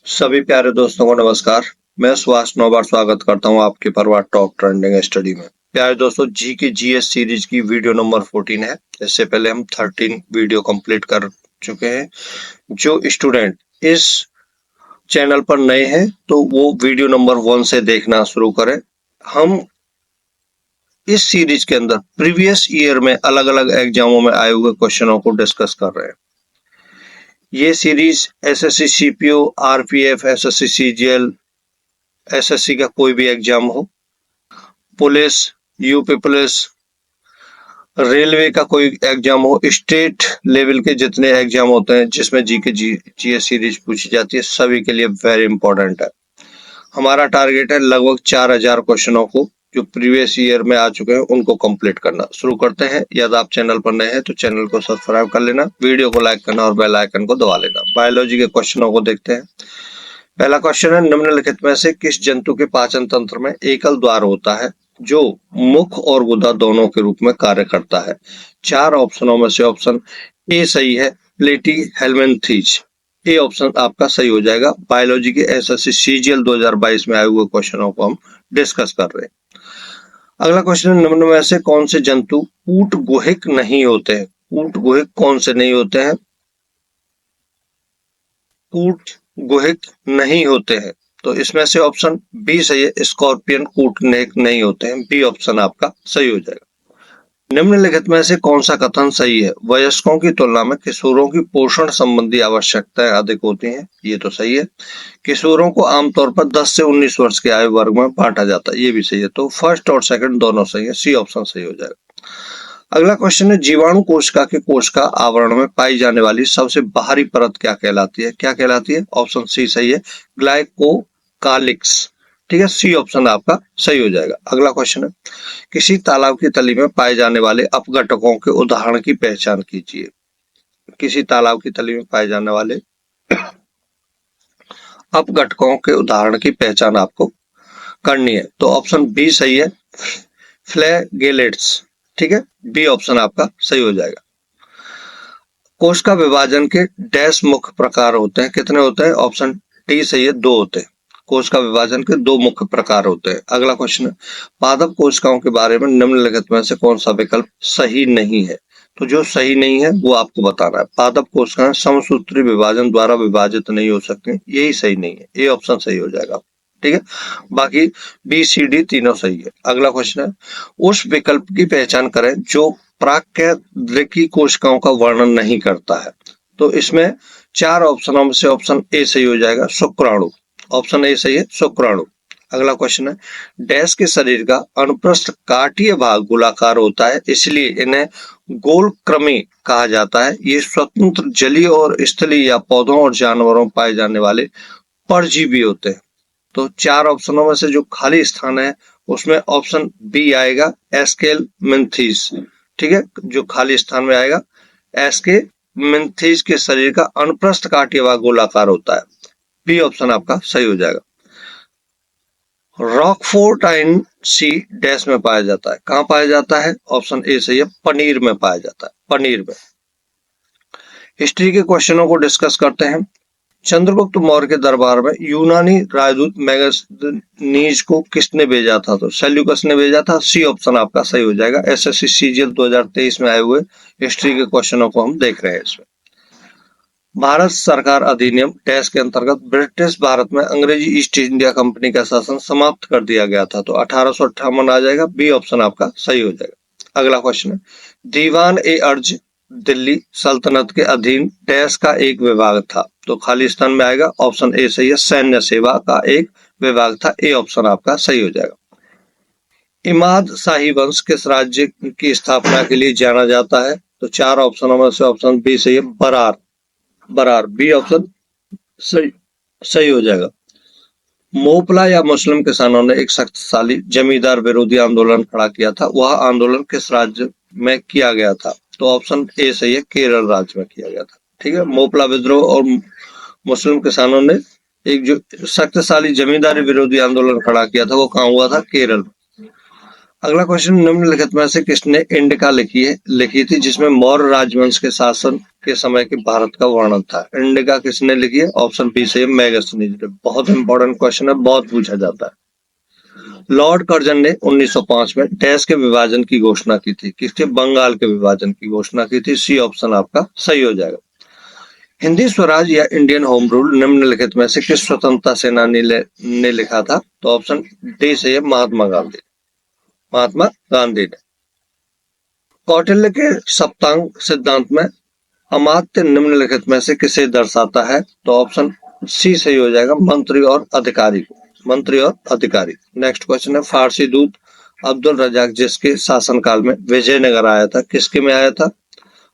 सभी प्यारे दोस्तों को नमस्कार। मैं सुभाष नौबार स्वागत करता हूं आपके परवार टॉप ट्रेंडिंग स्टडी में। प्यारे दोस्तों, जी के जीएस सीरीज की वीडियो नंबर 14 है। इससे पहले हम 13 वीडियो कंप्लीट कर चुके हैं। जो स्टूडेंट इस चैनल पर नए हैं तो वो वीडियो नंबर 1 से देखना शुरू करें। हम इस सीरीज के अंदर प्रीवियस ईयर में अलग अलग एग्जामों में आए हुए क्वेश्चनों को डिस्कस कर रहे हैं। ये series SSC CPO, RPF, SSC CGL, SSC का कोई भी एग्जाम हो, पुलिस, यूपी पुलिस, रेलवे का कोई एग्जाम हो, स्टेट लेवल के जितने एग्जाम होते हैं जिसमें जीएस सीरीज पूछी जाती है, सभी के लिए वेरी इंपॉर्टेंट है। हमारा टारगेट है लगभग 4000 क्वेश्चनों को जो प्रीवियस ईयर में आ चुके हैं उनको कंप्लीट करना। शुरू करते हैं। यदि आप चैनल पर नए हैं तो चैनल को सब्सक्राइब कर लेना, वीडियो को लाइक करना और बेल आइकन को दबा लेना। बायोलॉजी के क्वेश्चनों को देखते हैं। पहला क्वेश्चन है, निम्नलिखित में से किस जंतु के पाचन तंत्र में एकल द्वार होता है जो मुख और गुदा दोनों के रूप में कार्य करता है? 4 ऑप्शनों में से ऑप्शन ए सही है, प्लेटी-हेल्मिंथेस। ए ऑप्शन आपका सही हो जाएगा। बायोलॉजी के एसएससी सीजीएल 2022 में आए हुए क्वेश्चनों को हम डिस्कस कर रहे हैं। अगला क्वेश्चन है, निम्न में से कौन से जंतु कूट गुहिक नहीं होते हैं? कूट गुहिक कौन से नहीं होते हैं? कूट गुहिक नहीं होते हैं तो इसमें से ऑप्शन बी सही है, स्कॉर्पियन कूट नहीं होते हैं। बी ऑप्शन आपका सही हो जाएगा। निम्नलिखित में से कौन सा कथन सही है? वयस्कों की तुलना में किशोरों की पोषण संबंधी आवश्यकताएं अधिक होती हैं। ये तो सही है। किशोरों को आमतौर पर 10 से 19 वर्ष के आयु वर्ग में बांटा जाता है। ये भी सही है। तो फर्स्ट और सेकंड दोनों सही है। सी ऑप्शन सही हो जाएगा। अगला क्वेश्चन है, जीवाणु कोशिका के कोशिका आवरण में पाई जाने वाली सबसे बाहरी परत क्या कहलाती है? क्या कहलाती है? ऑप्शन सी सही है, ग्लाइकोकालिक्स। ठीक है, सी ऑप्शन आपका सही हो जाएगा। अगला क्वेश्चन है, किसी तालाब की तली में पाए जाने वाले अपघटकों के उदाहरण की पहचान कीजिए। किसी तालाब की तली में पाए जाने वाले अपघटकों के उदाहरण की पहचान आपको करनी है। तो ऑप्शन बी सही है, फ्लैगेलेट्स। ठीक है, बी ऑप्शन आपका सही हो जाएगा। कोशिका विभाजन के डैश मुख्य प्रकार होते हैं? कितने होते हैं? ऑप्शन डी सही है, 2 होते हैं। कोशिका विभाजन के 2 मुख्य प्रकार होते हैं। अगला क्वेश्चन है, पादप कोशिकाओं के बारे में निम्नलिखित में से कौन सा विकल्प सही नहीं है? तो जो सही नहीं है वो आपको बताना है। पादप कोशिकाएं समसूत्री विभाजन द्वारा विभाजित नहीं हो सकती, यही सही नहीं है। ये ऑप्शन सही हो जाएगा। ठीक है, बाकी बी सी डी तीनों सही है। अगला क्वेश्चन है, उस विकल्प की पहचान करें जो प्राक्यद्रकी कोशिकाओं का वर्णन नहीं करता है। तो इसमें 4 ऑप्शनों में से ऑप्शन ए सही हो जाएगा, शुक्राणु। ऑप्शन ए सही है, शुक्राणु। अगला क्वेश्चन है, डैश के शरीर का अनुप्रस्थ काटीय भाग गोलाकार होता है, इसलिए इन्हें गोलक्रमी कहा जाता है। ये स्वतंत्र जलीय और स्थलीय या पौधों और जानवरों में पाए जाने वाले परजीवी होते हैं। तो 4 ऑप्शनों में से जो खाली स्थान है उसमें ऑप्शन बी आएगा, एस्केलमिन्थेस। ठीक है, जो खाली स्थान में आएगा, एस्केलमिन्थेस के शरीर का अनुप्रस्थ काटीय भाग गोलाकार होता है। बी ऑप्शन आपका सही हो जाएगा। रॉकफोर्टाइन सी डैश में पाया जाता है? कहां पाया जाता है? ऑप्शन ए सही है, पनीर में पाया जाता है। पनीर में। हिस्ट्री के क्वेश्चनों को डिस्कस करते हैं। चंद्रगुप्त मौर्य के दरबार में यूनानी राजदूत मैगस्थनीज को किसने भेजा था? तो सेल्यूकस ने भेजा था। सी ऑप्शन आपका सही हो जाएगा। एसएससी सीजीएल 2023 में आए हुए हिस्ट्री के क्वेश्चनों को हम देख रहे हैं। इसमें भारत सरकार अधिनियम डैश के अंतर्गत ब्रिटिश भारत में अंग्रेजी ईस्ट इंडिया कंपनी का शासन समाप्त कर दिया गया था। तो 1858 आ जाएगा। बी ऑप्शन आपका सही हो जाएगा। अगला क्वेश्चन है, दीवान ए अर्ज दिल्ली सल्तनत के अधीन डैश का एक विभाग था? तो खाली स्थान में आएगा। ऑप्शन ए सही है, सैन्य सेवा का एक विभाग था। ए ऑप्शन आपका सही हो जाएगा। इमाद शाही वंश किस राज्य की स्थापना के लिए जाना जाता है? तो 4 ऑप्शनों में से ऑप्शन बी सही है, बरार। बरार, बी ऑप्शन सही हो जाएगा। मोपला या मुस्लिम किसानों ने एक शक्तिशाली जमींदार विरोधी आंदोलन खड़ा किया था। वह आंदोलन किस राज्य में किया गया था? तो ऑप्शन ए सही है, केरल राज्य में किया गया था। ठीक है, मोपला विद्रोह और मुस्लिम किसानों ने एक जो शक्तिशाली जमींदारी विरोधी आंदोलन खड़ा किया था वो कहाँ हुआ था? केरल। अगला क्वेश्चन, निम्नलिखित में से किसने इंडिका लिखी थी जिसमें मौर्य राजवंश के शासन के समय के भारत का वर्णन था। इंडिका किसने लिखी है? ऑप्शन बी सही है, मैगसनी। बहुत इंपॉर्टेंट क्वेश्चन है, बहुत पूछा जाता है। लॉर्ड कर्जन ने 1905 में डैश के विभाजन की घोषणा की थी। किसके? बंगाल के विभाजन की घोषणा की थी। सी ऑप्शन आपका सही हो जाएगा। हिंदी स्वराज या इंडियन होम रूल निम्नलिखित में से किस स्वतंत्रता सेनानी ने लिखा था? तो ऑप्शन डी सही है, महात्मा गांधी। महात्मा गांधी ने। कौटिल्य के सप्तांग सिद्धांत में अमात्य निम्नलिखित में से किसे दर्शाता है? तो ऑप्शन सी सही हो जाएगा, मंत्री और अधिकारी को। मंत्री और अधिकारी। नेक्स्ट क्वेश्चन है, फारसी दूत अब्दुल रजाक जिसके शासनकाल में विजयनगर आया था, किसके में आया था?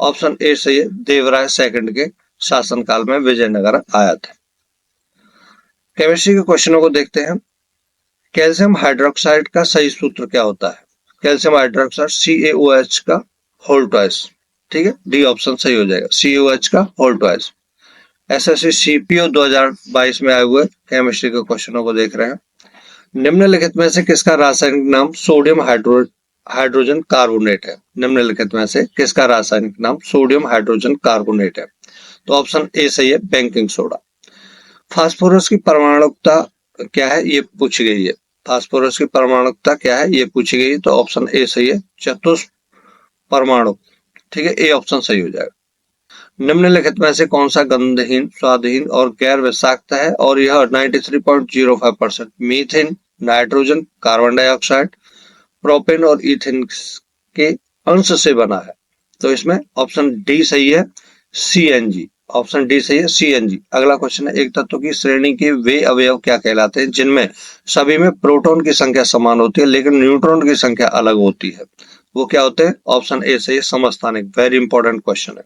ऑप्शन ए सही है, देवराय सेकंड के शासनकाल में विजयनगर आया था। केमिस्ट्री के क्वेश्चनों को देखते हैं। कैल्शियम हाइड्रोक्साइड का सही सूत्र क्या होता है? कैल्शियम हाइड्रोक्साइड CaOH का होल ट्वाइस। ठीक है, डी ऑप्शन सही हो जाएगा, CaOH का होल ट्वाइस। SSC CPO 2022 में आए हुए केमिस्ट्री के क्वेश्चनों को देख रहे हैं। निम्नलिखित में से किसका रासायनिक नाम सोडियम हाइड्रोजन कार्बोनेट है? निम्नलिखित में से किसका रासायनिक नाम सोडियम हाइड्रोजन कार्बोनेट है? तो ऑप्शन ए सही है, बेकिंग सोडा। फास्फोरस की परमाणुकता क्या है? ये पूछी गई है। फास्फोरस की परमाणुकता क्या है? ये पूछी गई है, तो ऑप्शन ए सही है, चतुष्क परमाणु। ठीक है, ए ऑप्शन सही हो जाएगा। निम्नलिखित में से कौन सा गंधहीन, स्वादहीन और गैर विषाक्त है? और यह 93.05% methane, nitrogen, carbon dioxide, propane और इथेन के अंश से बना है। तो इसमें ऑप्शन डी सही है, CNG। ऑप्शन डी सही है, CNG। अगला क्वेश्चन है, एक तत्व की श्रेणी के वे अवयव क्या कहलाते हैं जिनमें सभी में प्रोटॉन की संख्या समान होती है लेकिन न्यूट्रॉन की संख्या अलग होती है? वो क्या होते हैं? ऑप्शन ए सही है, समस्थानिक। वेरी इंपॉर्टेंट क्वेश्चन है।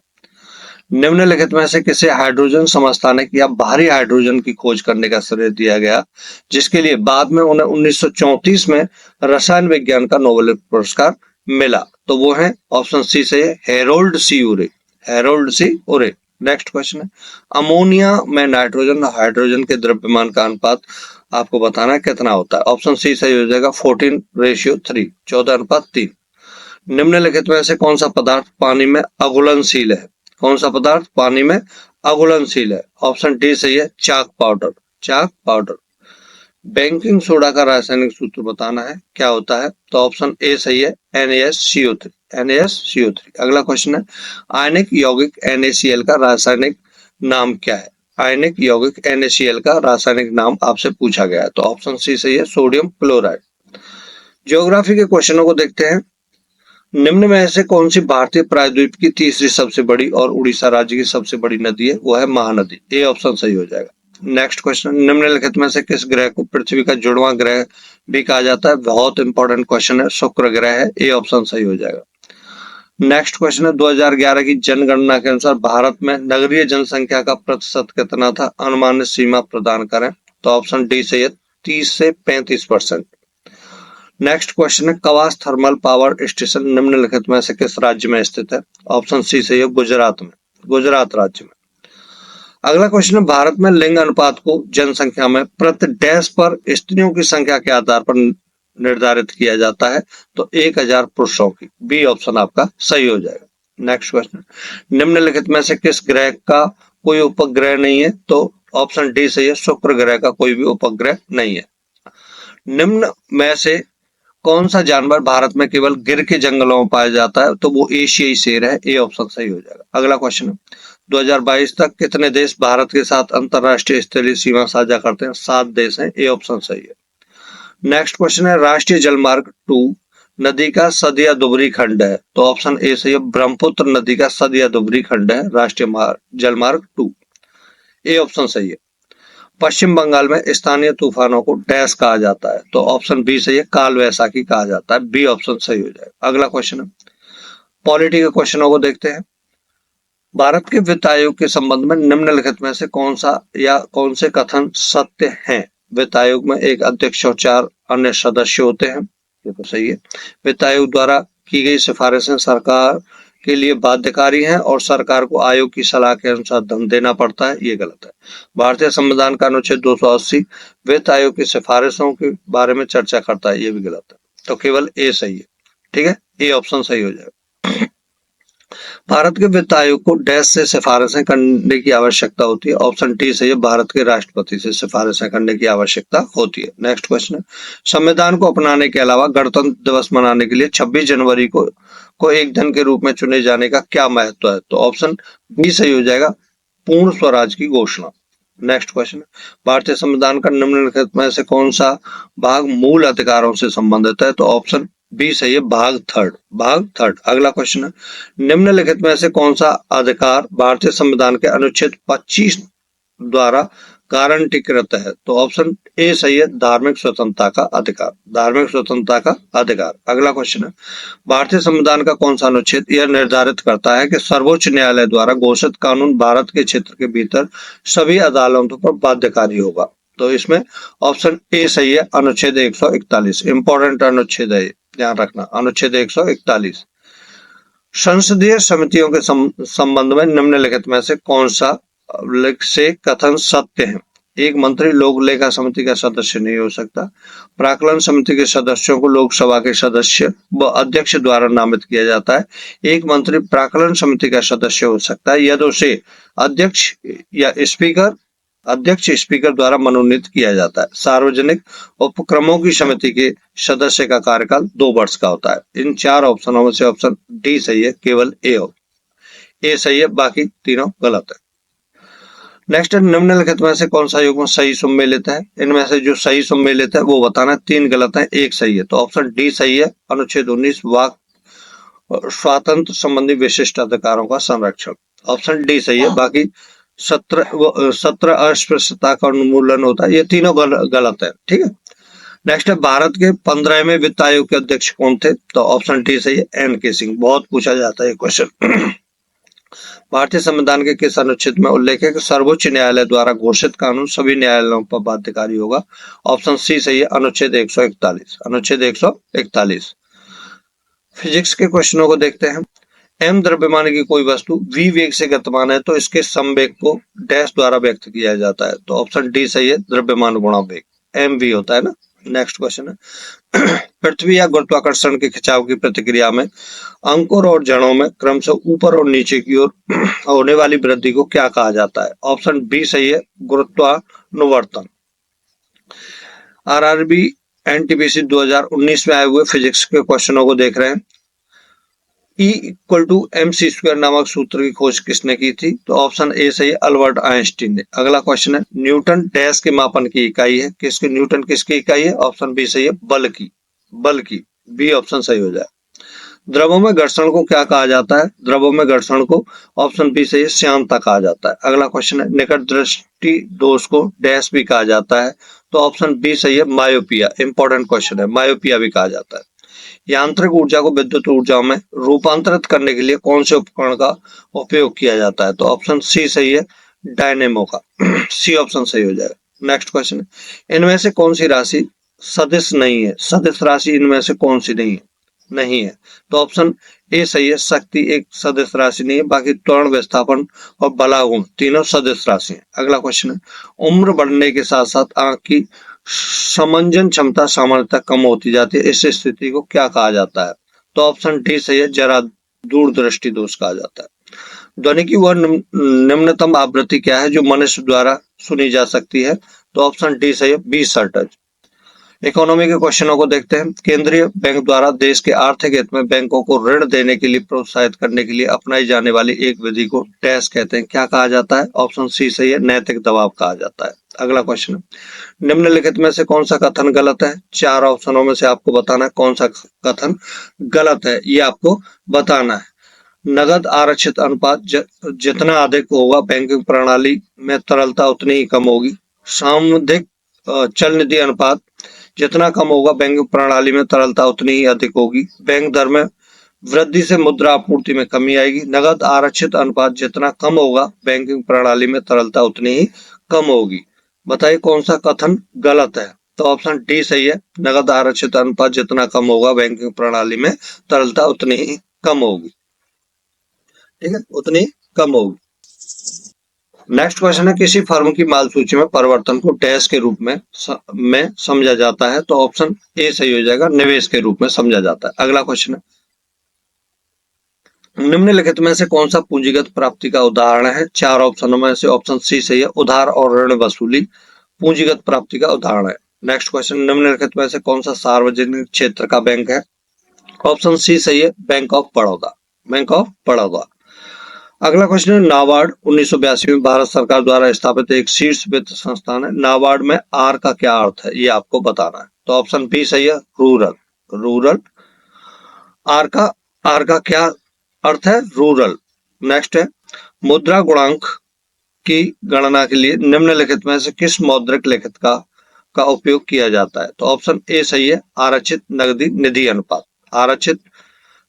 निम्नलिखित में से किसे हाइड्रोजन समस्थानिक या भारी हाइड्रोजन की खोज करने का श्रेय दिया गया जिसके लिए बाद में उन्हें 1934 में रसायन विज्ञान का नोबेल पुरस्कार मिला? तो वो है ऑप्शन सी से हेरोल्ड सी उरे। हेरोल्ड सी उरे। नेक्स्ट क्वेश्चन है, अमोनिया में नाइट्रोजन और हाइड्रोजन के द्रव्यमान का अनुपात आपको बताना है कितना होता है? ऑप्शन सी सही हो जाएगा, 14:3, 14:3। निम्नलिखित में से कौन सा पदार्थ पानी में अघुलनशील है? कौन सा पदार्थ पानी में अघुलनशील है? ऑप्शन डी सही है, chalk powder. Chalk powder. Baking soda का रासायनिक सूत्र बताना है, क्या होता है? तो ऑप्शन ए सही है, NaSCO3। NaSCO3। अगला क्वेश्चन है, आयनिक यौगिक NaCl का रासायनिक नाम क्या है? आयनिक यौगिक NaCl का रासायनिक नाम आपसे पूछा गया है, तो ऑप्शन सी सही है, सोडियम क्लोराइड। ज्योग्राफी के क्वेश्चनों को देखते हैं। निम्न में से कौन सी भारतीय प्रायद्वीप की तीसरी सबसे बड़ी और उड़ीसा राज्य की सबसे बड़ी नदी है? वो है महानदी। ए ऑप्शन सही हो जाएगा। नेक्स्ट क्वेश्चन, निम्नलिखित में से किस ग्रह को पृथ्वी का जुड़वां ग्रह भी कहा जाता है? बहुत इंपॉर्टेंट क्वेश्चन है, शुक्र ग्रह है। ए ऑप्शन सही हो जाएगा। नेक्स्ट क्वेश्चन है, 2011 की जनगणना के अनुसार भारत में नगरीय जनसंख्या का प्रतिशत कितना था? अनुमानित सीमा प्रदान करें। तो ऑप्शन डी सही है, 30 से 35%। नेक्स्ट क्वेश्चन है, कवास थर्मल पावर स्टेशन निम्नलिखित में से किस राज्य में स्थित है? ऑप्शन सी सही है, गुजरात में। गुजरात राज्य में। अगला क्वेश्चन है, भारत में लिंग अनुपात को जनसंख्या में प्रति डैश पर स्त्रियों की संख्या के आधार पर निर्धारित किया जाता है? तो 1000 पुरुषों की। बी ऑप्शन आपका सही हो जाएगा। नेक्स्ट क्वेश्चन, निम्नलिखित में से किस ग्रह का कोई उपग्रह नहीं है? तो ऑप्शन डी सही है, शुक्र ग्रह का कोई भी उपग्रह नहीं है। निम्न में से कौन सा जानवर भारत में केवल गिर के जंगलों में पाया जाता है? तो वो एशियाई शेर है। ए ऑप्शन सही हो जाएगा। अगला क्वेश्चन है, 2022 तक कितने देश भारत के साथ अंतरराष्ट्रीय स्थलीय सीमा साझा करते हैं? 7 देश हैं। ए ऑप्शन सही है। नेक्स्ट क्वेश्चन है, राष्ट्रीय जलमार्ग 2 नदी का सदिया दुबरी खंड है? तो ऑप्शन ए सही है, ब्रह्मपुत्र नदी का सदिया दुबरी खंड है राष्ट्रीय जलमार्ग 2। ए ऑप्शन सही है। पश्चिम बंगाल में स्थानीय तूफानों को डैश कहा जाता है? तो ऑप्शन बी सही है, काल वैसाखी कहा जाता है। बी ऑप्शन सही हो जाएगा। अगला क्वेश्चन है, पॉलिटी के क्वेश्चनों को देखते हैं। भारत के वित्त आयोग के संबंध में निम्नलिखित में से कौन सा या कौन से कथन सत्य हैं? वित्त आयोग में एक अध्यक्ष और 4 अन्य सदस्य होते हैं, ये तो सही है। वित्त आयोग द्वारा की गई सिफारिशें सरकार के लिए बाध्यकारी हैं और सरकार को आयोग की सलाह के अनुसार धन देना पड़ता है, ये गलत है। भारतीय संविधान का अनुच्छेद 280 वित्त आयोग की सिफारिशों के बारे में चर्चा करता है, ये भी गलत है। तो केवल ए सही है। ठीक है, ए ऑप्शन सही हो जाएगा। भारत के वित्त आयोग को डैश से सिफारिशें करने की आवश्यकता होती है। ऑप्शन डी सही है, भारत के राष्ट्रपति से सिफारिशें करने की आवश्यकता होती है। नेक्स्ट क्वेश्चन है, संविधान को अपनाने के अलावा गणतंत्र दिवस मनाने के लिए 26 जनवरी को एक दिन के रूप में चुने जाने का क्या महत्व है? तो ऑप्शन बी सही हो जाएगा, पूर्ण स्वराज की घोषणा। नेक्स्ट क्वेश्चन, भारतीय संविधान का निम्नलिखित में से कौन सा भाग मूल अधिकारों से संबंधित है? तो ऑप्शन बी सही है, भाग थर्ड। अगला क्वेश्चन है, निम्नलिखित में से कौन सा अधिकार भारतीय संविधान के अनुच्छेद 25 द्वारा गारंटीकृत है? तो ऑप्शन ए सही है, धार्मिक स्वतंत्रता का अधिकार। अगला क्वेश्चन है, भारतीय संविधान का कौन सा अनुच्छेद यह निर्धारित करता है कि सर्वोच्च न्यायालय द्वारा घोषित कानून भारत के क्षेत्र के भीतर सभी अदालतों पर बाध्यकारी होगा? तो इसमें ऑप्शन ए सही है, अनुच्छेद 141। इंपॉर्टेंट अनुच्छेद है, ध्यान रखना, अनुच्छेद 141। संसदीय समितियों के संबंध में निम्नलिखित में से कौन सा से कथन सत्य है? एक मंत्री लोक लेखा समिति का सदस्य नहीं हो सकता। प्राक्कलन समिति के सदस्यों को लोकसभा के सदस्य व अध्यक्ष द्वारा नामित किया जाता है। एक मंत्री प्राक्कलन समिति का सदस्य हो सकता है यदि उसे अध्यक्ष स्पीकर द्वारा मनोनीत किया जाता है। सार्वजनिक उपक्रमों की समिति के सदस्य का कार्यकाल 2 वर्ष का होता है। इन 4 ऑप्शनों में से ऑप्शन डी सही है, केवल ए सही है, बाकी तीनों गलत है। नेक्स्ट, निम्नलिखित में से कौन सा युग्म सही सम्मिलित है? इनमें से जो सही सम्मिलित है वो बताना, 3 गलत है, 1 सही है। तो ऑप्शन डी सही है, अनुच्छेद 19 वाक स्वातंत्र संबंधी विशिष्ट अधिकारों का संरक्षण। ऑप्शन डी सही है, बाकी 17 अस्पृश्यता का उन्मूलन होता है, ये तीनों गलत है। ठीक है, नेक्स्ट है, भारत के 15वें वित्त आयोग के अध्यक्ष कौन थे? तो ऑप्शन डी सही है, एन के सिंह। बहुत पूछा जाता है ये क्वेश्चन। भारतीय संविधान के किस अनुच्छेद में उल्लेख है कि सर्वोच्च न्यायालय द्वारा घोषित कानून सभी न्यायालयों पर बाध्यकारी होगा? ऑप्शन सी सही है, अनुच्छेद 141। फिजिक्स के क्वेश्चनों को देखते हैं। एम द्रव्यमान की कोई वस्तु v वेग से गतिमान है तो इसके समवेग को डैश द्वारा व्यक्त किया जाता है? तो ऑप्शन डी सही है, द्रव्यमान गुणा वेग, एम वी होता है ना। नेक्स्ट क्वेश्चन है, पृथ्वी या गुरुत्वाकर्षण के खिंचाव की प्रतिक्रिया में अंकुर और जड़ों में क्रमशः ऊपर और नीचे की ओर होने वाली वृद्धि को क्या कहा जाता है? ऑप्शन बी सही है, गुरुत्वानुवर्तन। आरआरबी एनटीपीसी 2019 में आए हुए फिजिक्स के क्वेश्चनों को देख रहे हैं। E=mc² नामक सूत्र की खोज किसने की थी? तो ऑप्शन ए सही है, अल्बर्ट आइंस्टीन ने। अगला क्वेश्चन है, न्यूटन डैश के मापन की इकाई है? न्यूटन किसकी इकाई है? ऑप्शन बी सही है, बल की। बी ऑप्शन सही हो जाए। द्रवों में घर्षण को क्या कहा जाता है? द्रवों में घर्षण को ऑप्शन बी सही है, श्यानता कहा जाता है। अगला क्वेश्चन है, निकट दृष्टि दोष को डैश भी कहा जाता है? तो ऑप्शन बी सही है, मायोपिया। इंपॉर्टेंट क्वेश्चन है, मायोपिया भी कहा जाता है। यांत्रिक ऊर्जा को विद्युत ऊर्जा में रूपांतरित करने के लिए कौन से उपकरण का उपयोग किया जाता है? तो ऑप्शन सी सही है, डायनेमो का। सी ऑप्शन सही हो जाएगा। नेक्स्ट क्वेश्चन है, इनमें से कौन सी राशि सदिश नहीं है? सदिश राशि इनमें से कौन सी नहीं है? तो ऑप्शन ए सही है, शक्ति एक सदिश राशि नहीं है, बाकी त्वरण, विस्थापन और बलागुण तीनों सदिश राशि है। अगला क्वेश्चन है, उम्र बढ़ने के साथ साथ आंख की समंजन क्षमता सामान्यतः कम होती जाती है, इस स्थिति को क्या कहा जाता है? तो ऑप्शन डी सही है, जरा दूरदृष्टि दोष कहा जाता है। ध्वनि की वह निम्नतम आवृत्ति क्या है जो मनुष्य द्वारा सुनी जा सकती है? तो ऑप्शन डी सही है, 20 हर्ट्ज। इकोनॉमी के क्वेश्चनों को देखते हैं। केंद्रीय बैंक द्वारा देश के आर्थिक हित में बैंकों को ऋण देने के लिए प्रोत्साहित करने के लिए अपनाई जाने वाली एक विधि को डैश कहते हैं, क्या कहा जाता है? ऑप्शन सी सही है, नैतिक दबाव कहा जाता है। अगला क्वेश्चन है, निम्नलिखित में से कौन सा कथन गलत है? 4 ऑप्शनों में से आपको बताना है कौन सा कथन गलत है, ये आपको बताना है। नगद आरक्षित अनुपात जितना अधिक होगा बैंकिंग प्रणाली में तरलता उतनी ही कम होगी। सामुदायिक चल निधि अनुपात जितना कम होगा बैंकिंग प्रणाली में तरलता उतनी ही अधिक होगी। बैंक दर में वृद्धि से मुद्रा आपूर्ति में कमी आएगी। नगद आरक्षित अनुपात जितना कम होगा बैंकिंग प्रणाली में तरलता उतनी ही कम होगी। बताइए कौन सा कथन गलत है? तो ऑप्शन डी सही है, नगद आरक्षित अनुपात जितना कम होगा बैंकिंग प्रणाली में तरलता उतनी ही कम होगी। ठीक है, उतनी कम होगी। नेक्स्ट क्वेश्चन है, किसी फर्म की माल सूची में परिवर्तन को डैश के रूप में समझा जाता है? तो ऑप्शन ए सही हो जाएगा, निवेश के रूप में समझा जाता है। अगला क्वेश्चन है, निम्नलिखित में से कौन सा पूंजीगत प्राप्ति का उदाहरण है? 4 ऑप्शनों में से ऑप्शन सी सही है, उधार और ऋण वसूली पूंजीगत प्राप्ति का उदाहरण है। नेक्स्ट क्वेश्चन, निम्नलिखित में से कौन सा सार्वजनिक क्षेत्र का बैंक है? ऑप्शन सी सही है, bank of Baroda, bank of Baroda. अगला क्वेश्चन है, नाबार्ड 1982 में भारत सरकार द्वारा स्थापित एक शीर्ष वित्त संस्थान है। नाबार्ड में आर का क्या अर्थ है, ये आपको बताना है। तो ऑप्शन बी सही है, रूरल, रूरल। आर का क्या अर्थ है? रूरल। नेक्स्ट है, मुद्रा गुणांक की गणना के लिए निम्नलिखित में से किस मौद्रिक लिखित का उपयोग किया जाता है? तो ऑप्शन ए सही है, आरक्षित नगदी निधि अनुपात, आरक्षित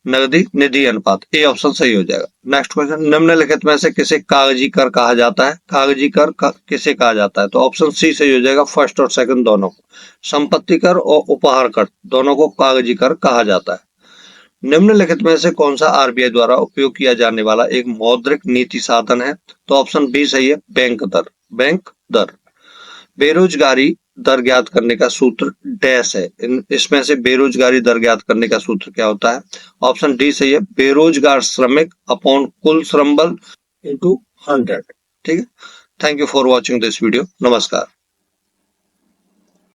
नगदी निधि अनुपात, ए ऑप्शन सही हो जाएगा। नेक्स्ट क्वेश्चन, निम्नलिखित में से किसे कागजी कर कहा जाता है? कागजी कर किसे कहा जाता है? तो ऑप्शन सी सही हो जाएगा, फर्स्ट और सेकंड दोनों को। संपत्ति कर और उपहार कर दोनों को कागजी कर कहा जाता है। निम्नलिखित में से कौन सा आरबीआई द्वारा उपयोग किया जाने वाला एक मौद्रिक नीति साधन है? तो ऑप्शन बी सही है, बैंक दर, बैंक दर। बेरोजगारी दर ज्ञात करने का सूत्र डैश है, इसमें से बेरोजगारी दर ज्ञात करने का सूत्र क्या होता है? ऑप्शन डी सही है, बेरोजगार श्रमिक अपॉन कुल श्रम बल इंटू 100। ठीक है, thank you for watching this video, नमस्कार।